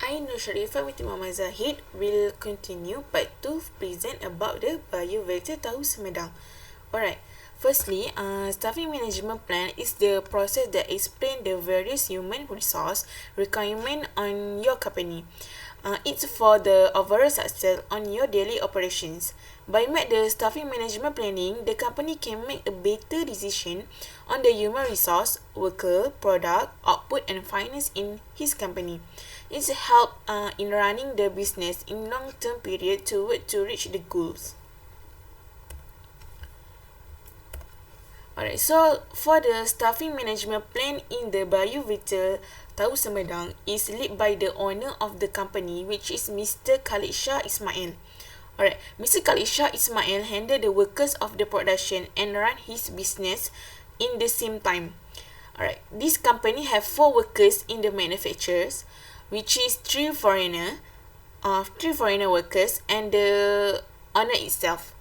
I, Nur Sharifah binti Muhammad Zahid, will continue part 2 present about the bio-vector tahu Sumedang. Alright, firstly, staffing management plan is the process that explain the various human resource requirement on your company. It's for the overall success on your daily operations. By make the staffing management planning, the company can make a better decision on the human resource, worker, product, output and finance in his company. It's help in running the business in long-term period to reach the goals. Alright, so for the staffing management plan in the Bayu Vital Tahu Sumedang is led by the owner of the company, which is Mr. Khalid Shah Ismail. Alright, Mr. Khalid Shah Ismail handle the workers of the production and run his business in the same time. Alright, this company have 4 workers in the manufacturers, which is 3 foreigner workers and the owner itself.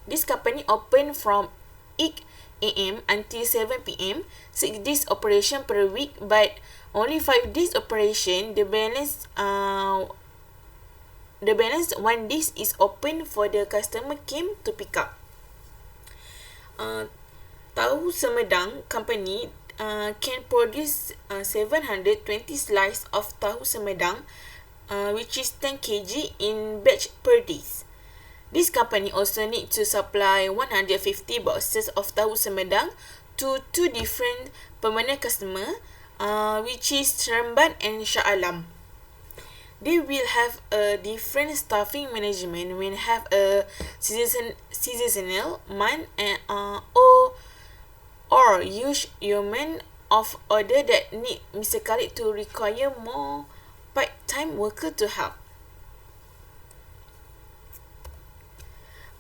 This company open from 8 a.m. until 7 p.m. 6 days operation per week, but only 5 days operation. The balance 1 day is open for the customer came to pick up. Tahu Sumedang company can produce 720 slices of tahu Sumedang, which is 10 kg in batch per day. This company also need to supply 150 boxes of tahu Sumedang to 2 different permanent customer, which is Seremban and Shah Alam. They will have a different staffing management when have a seasonal month and or use human of order that need Mr. Khalid to require more part-time worker to help.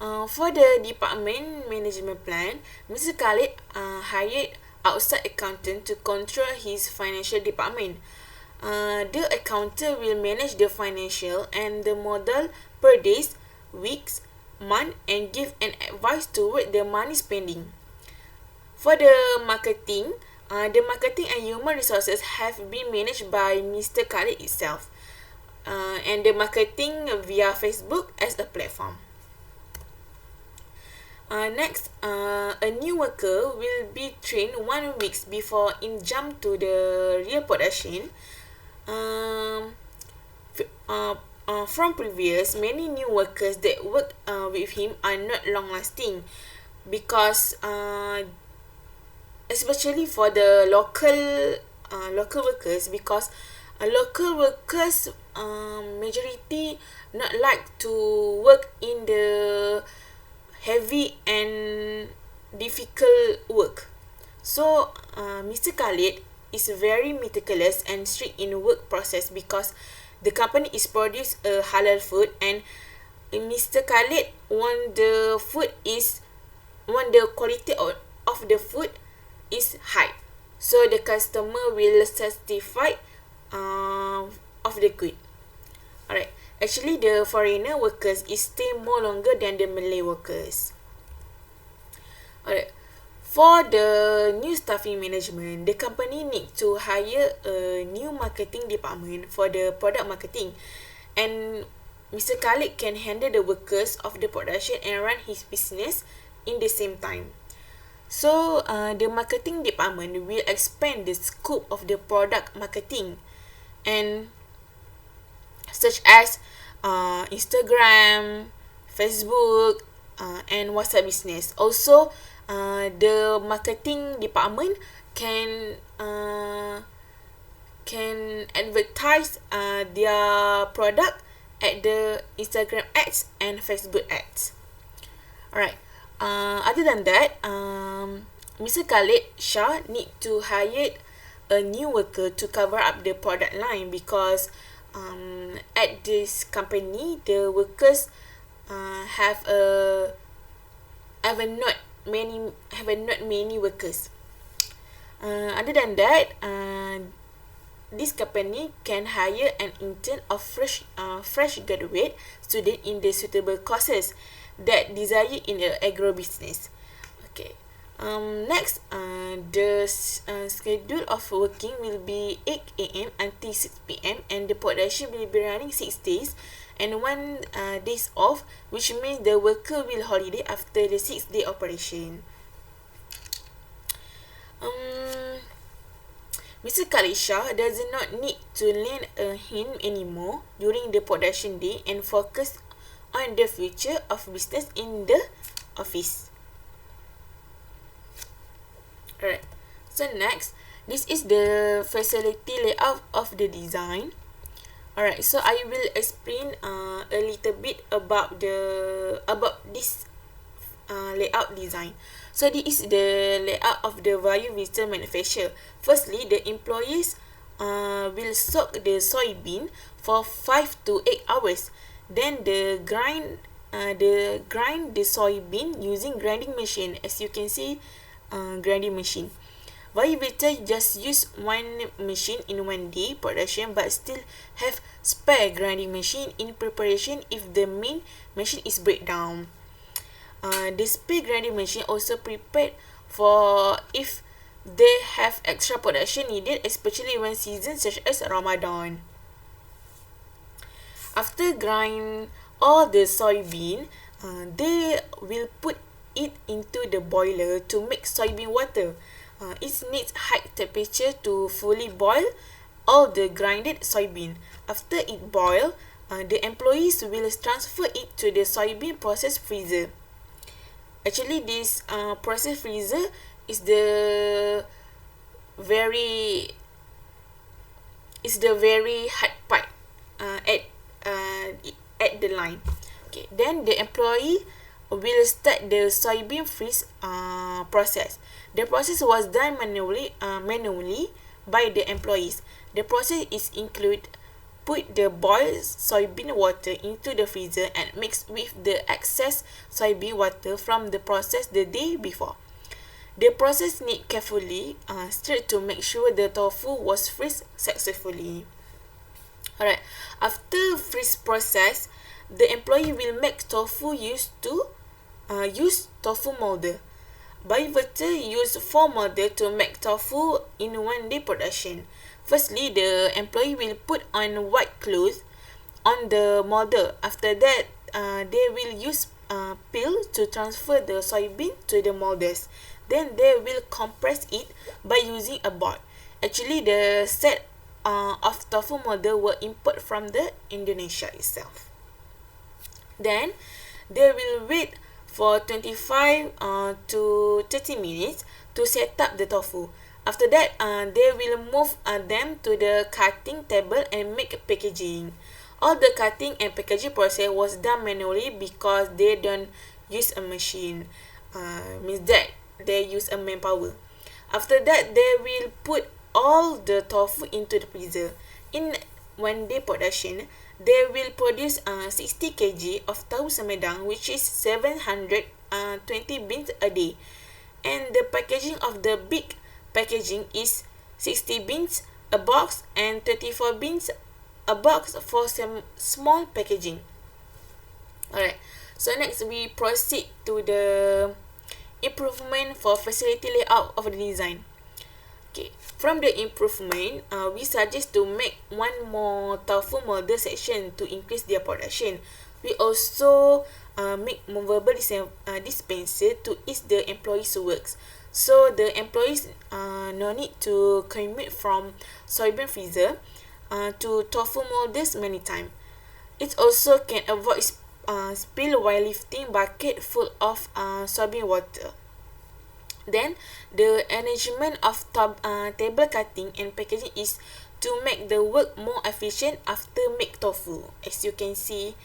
For the department management plan, Mr. Khalid hired outside accountant to control his financial department. The accountant will manage the financial and the model per days, weeks, month and give an advice toward the money spending. For the marketing and human resources have been managed by Mr. Khalid itself, and the marketing via Facebook as a platform. Next, a new worker will be trained 1 week before in jump to the real production. From previous, many new workers that work with him are not long lasting because especially for the local workers, because local workers majority not like to work in the heavy and difficult work. So Mr. Khalid is very meticulous and strict in work process because the company is produce a halal food, and Mr. Khalid want the quality of the food is high, so the customer will satisfied of the good. Alright, actually the foreigner workers is stay more longer than the Malay workers. Alright, for the new staffing management, the company need to hire a new marketing department for the product marketing, and Mr. Khalid can handle the workers of the production and run his business in the same time. So the marketing department will expand the scope of the product marketing, and such as Instagram, Facebook, and WhatsApp business. Also, the marketing department can advertise their product at the Instagram ads and Facebook ads. Alright. Other than that, Mr. Khalid Shah need to hire a new worker to cover up the product line because at this company the workers have not many workers. Other than that, this company can hire an intern of fresh graduate student in the suitable courses that desire in the agro business. Okay. Next, the schedule of working will be 8 a.m. until 6 p.m. and the production will be running 6 days and 1 days off, which means the worker will holiday after the 6-day operation. Mr. Kalisha does not need to lend a hand anymore during the production day and focus on the future of business in the office. Alright, so next, this is the facility layout of the design. Alright, so I will explain a little bit about this layout design. So this is the layout of the value visitor manufacturer. Firstly, the employees will soak the soybean for 5 to 8 hours. Then the grind the soybean using grinding machine. As you can see, grinding machine. Vibrator just use one machine in 1 day production, but still have spare grinding machine in preparation if the main machine is breakdown. The spare grinding machine also prepared for if they have extra production needed, especially when season such as Ramadan. After grind all the soybean, they will put it into the boiler to make soybean water. It needs high temperature to fully boil all the grinded soybean. After it boil, the employees will transfer it to the soybean process freezer. Actually, this process freezer is the very hard part at the line. Okay, then the employee will start the soybean freeze process. The process was done manually by the employees. The process is include put the boiled soybean water into the freezer and mix with the excess soybean water from the process the day before. The process need carefully stirred to make sure the tofu was freeze successfully. Alright, after freeze process, the employee will make tofu use tofu molder. Biverter use 4 molder to make tofu in 1 day production. Firstly, the employee will put on white cloth on the molder. After that, they will use peel to transfer the soybean to the molders. Then they will compress it by using a board. Actually, the set of tofu molder were imported from the Indonesia itself. Then they will wait for 25 to 30 minutes to set up the tofu. After that, they will move them to the cutting table and make packaging. All the cutting and packaging process was done manually because they don't use a machine. Means that they use a manpower. After that, they will put all the tofu into the freezer. In 1 day production, they will produce 60 kg of tahu Sumedang, which is 720 beans a day. And the packaging of the big packaging is 60 beans a box and 34 beans a box for some small packaging. Alright, so next we proceed to the improvement for facility layout of the design. Okay, from the improvement, we suggest to make 1 more tofu molder section to increase their production. We also make movable dispenser to ease the employees' works. So the employees no need to commute from soybean freezer to tofu molders many times. It also can avoid spill while lifting bucket full of soybean water. Then the arrangement of table cutting and packaging is to make the work more efficient after make tofu, as you can see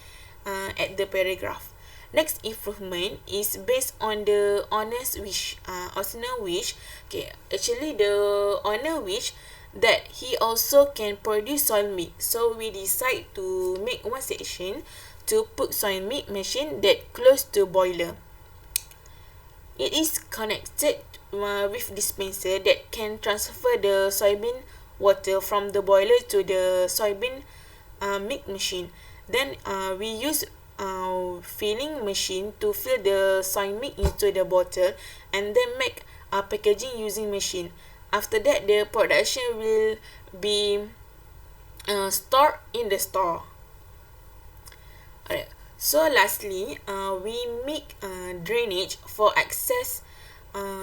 at the paragraph. Next improvement is based on the owner's wish. Okay, actually the owner wish that he also can produce soy milk. So we decide to make 1 section to put soy milk machine that close to boiler. It is connected with dispenser that can transfer the soybean water from the boiler to the soybean milk machine. Then we use filling machine to fill the soy milk into the bottle, and then make packaging using machine. After that, the production will be stored in the store. Alright. So lastly, we make drainage for excess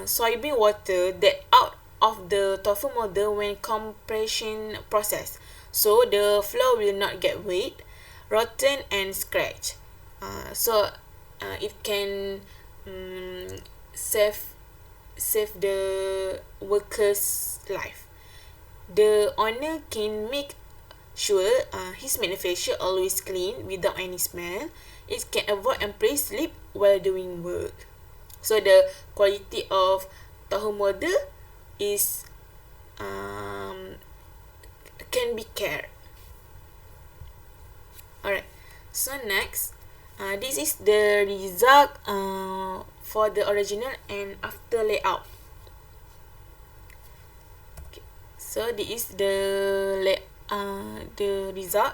soybean water that out of the tofu model when compression process. So the flour will not get wet, rotten, and scratch. It can save the worker's life. The owner can make sure his manufacturer always clean without any smell. It can avoid employee sleep while doing work. So the quality of tahu model is can be cared. Alright. So next, this is the result for the original and after layout. Okay. So this is the result.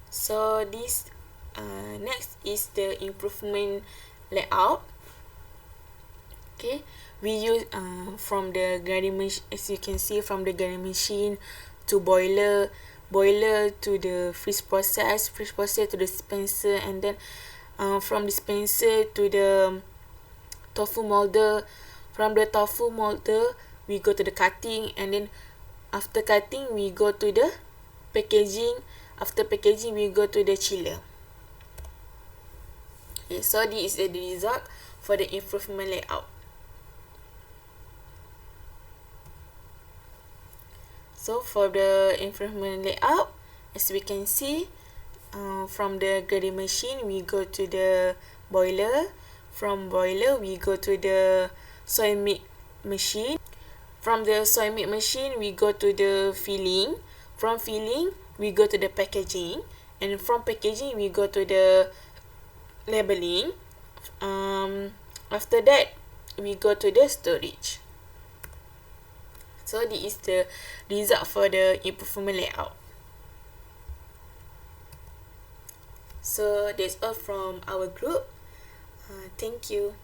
So this next is the improvement layout. Okay, we use from the grinding machine, as you can see, from the grinding machine to boiler to the freeze process to the dispenser, and then from dispenser to the tofu molder. From the tofu molder we go to the cutting, and then after cutting we go to the packaging. After packaging we go to the chiller. Okay, so this is the result for the improvement layout. So for the improvement layout, as we can see, from the grinding machine we go to the boiler. From boiler we go to the soy milk machine. From the soy milk machine we go to the filling. From filling we go to the packaging, and from packaging we go to the labeling. After that we go to the storage. So this is the result for the improvement layout. So that's all from our group. Thank you.